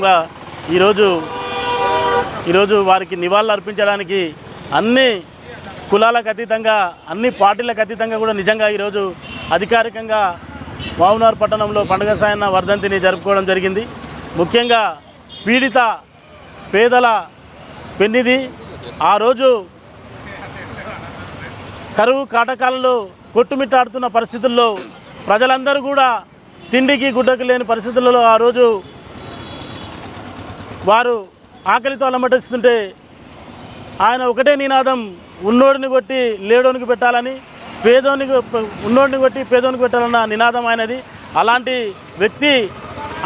సందర్భంగా ఈరోజు వారికి నివాళులు అర్పించడానికి అన్ని కులాలకు అతీతంగా అన్ని పార్టీలకు అతీతంగా కూడా నిజంగా ఈరోజు అధికారికంగా మహబూబ్నగర్ పట్టణంలో పండుగ సాయన్న వర్ధంతిని జరుపుకోవడం జరిగింది. ముఖ్యంగా పీడిత పేదల పెన్నిది. ఆ రోజు కరువు కాటకాలలో కొట్టుమిట్టాడుతున్న పరిస్థితుల్లో ప్రజలందరూ కూడా తిండికి గుడ్డకు లేని పరిస్థితులలో ఆ రోజు వారు ఆకలితో అలమటిస్తుంటే ఆయన ఒకటే నినాదం, ఉన్నోడిని కొట్టి లేడోనికి పెట్టాలని, ఉన్నోడిని కొట్టి పేదోనికి పెట్టాలన్న నినాదం ఆయనది. అలాంటి వ్యక్తి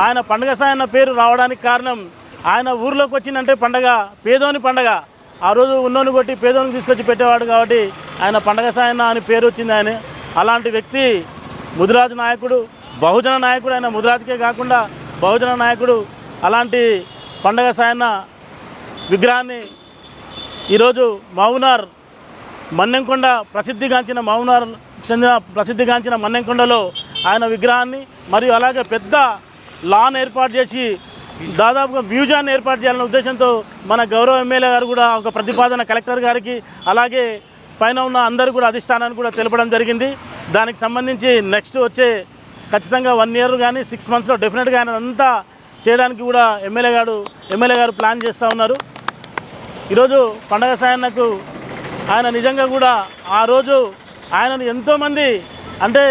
ఆయన పండుగ సాయన్న పేరు రావడానికి కారణం, ఆయన ఊర్లోకి వచ్చిందంటే పండగ పేదోని పండగ. ఆ రోజు ఉన్నోని కొట్టి పేదోనికి తీసుకొచ్చి పెట్టేవాడు కాబట్టి ఆయన పండగ సాయన్న అని పేరు వచ్చింది. ఆయన అలాంటి వ్యక్తి ముదిరాజు నాయకుడు, బహుజన నాయకుడు. ఆయన ముదిరాజుకే కాకుండా బహుజన నాయకుడు. అలాంటి పండగ సాయన్న విగ్రహాన్ని ఈరోజు మహబూబ్నగర్ మన్నెంకొండ ప్రసిద్ధిగాంచిన మన్నెంకొండలో ఆయన విగ్రహాన్ని మరియు అలాగే పెద్ద లాన్ ఏర్పాటు చేసి దాదాపుగా మ్యూజియాన్ని ఏర్పాటు చేయాలనే ఉద్దేశంతో మన గౌరవ ఎమ్మెల్యే గారు కూడా ఒక ప్రతిపాదన కలెక్టర్ గారికి అలాగే పైన ఉన్న అందరూ కూడా అధిష్టానాన్ని కూడా తెలపడం జరిగింది. దానికి సంబంధించి నెక్స్ట్ వచ్చే ఖచ్చితంగా 1 year కానీ 6 monthsలో డెఫినెట్గా ఆయన అంతా చేయడానికి కూడా ఎమ్మెల్యే గారు ప్లాన్ చేస్తూ ఉన్నారు. ఈరోజు పండగ సాయన్నకు ఆయన నిజంగా కూడా ఆ రోజు ఆయనను ఎంతోమంది అంటే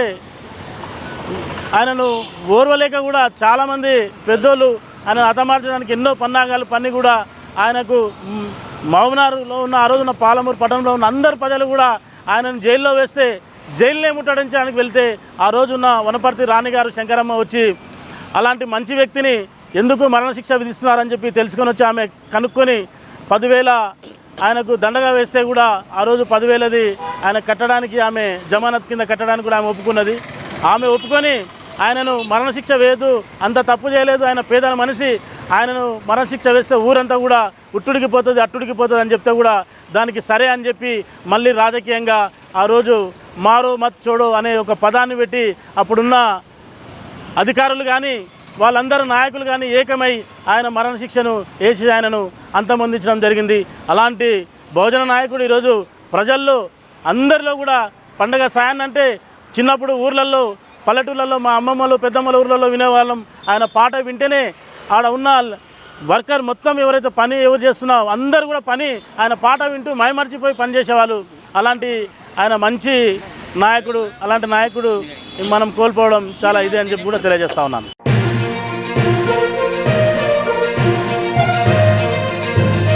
ఆయనను ఓర్వలేక కూడా చాలామంది పెద్దోళ్ళు ఆయన హతమార్చడానికి ఎన్నో పన్నాగాలు పన్ని కూడా ఆయనకు మహబూబ్నగర్లో ఉన్న ఆ రోజున పాలమూరు పట్టణంలో ఉన్న అందరు ప్రజలు కూడా ఆయనను జైల్లో వేస్తే జైలునే ముట్టడించడానికి వెళ్తే ఆ రోజున్న వనపర్తి రాణిగారు శంకరమ్మ వచ్చి అలాంటి మంచి వ్యక్తిని ఎందుకు మరణశిక్ష విధిస్తున్నారని చెప్పి తెలుసుకొని వచ్చి ఆమె కనుక్కొని 10,000 ఆయనకు దండగా వేస్తే కూడా ఆ రోజు 10,000ది ఆయన కట్టడానికి ఆమె జమానత్ కింద కట్టడానికి కూడా ఆమె ఒప్పుకున్నది. ఆమె ఒప్పుకొని ఆయనను మరణశిక్ష వేయదు, అంత తప్పు చేయలేదు, ఆయన పేదల మనిషి, ఆయనను మరణశిక్ష వేస్తే ఊరంతా కూడా అట్టుడికిపోతుంది అని చెప్తే కూడా దానికి సరే అని చెప్పి మళ్ళీ రాజకీయంగా ఆ రోజు మారో మత్ చోడో అనే ఒక పదాన్ని పెట్టి అప్పుడున్న అధికారులు కానీ వాళ్ళందరూ నాయకులు కానీ ఏకమై ఆయన మరణశిక్షను వేసి ఆయనను అంతమొందించడం జరిగింది. అలాంటి బహుజన నాయకుడు ఈరోజు ప్రజల్లో అందరిలో కూడా పండగ సాయన్న అంటే చిన్నప్పుడు ఊర్లలో పల్లెటూళ్ళల్లో మా అమ్మమ్మలు పెద్దమ్మల ఊర్లలో వినేవాళ్ళం. ఆయన పాట వింటేనే ఆడ ఉన్న వర్కర్ మొత్తం ఎవరైతే పని ఎవరు చేస్తున్నారో అందరూ కూడా ఆయన పాట వింటూ మైమర్చిపోయి పని చేసేవాళ్ళు. అలాంటి ఆయన మంచి నాయకుడు, అలాంటి నాయకుడు మనం కోల్పోవడం చాలా ఇదే అని చెప్పి కూడా తెలియజేస్తా ఉన్నాను.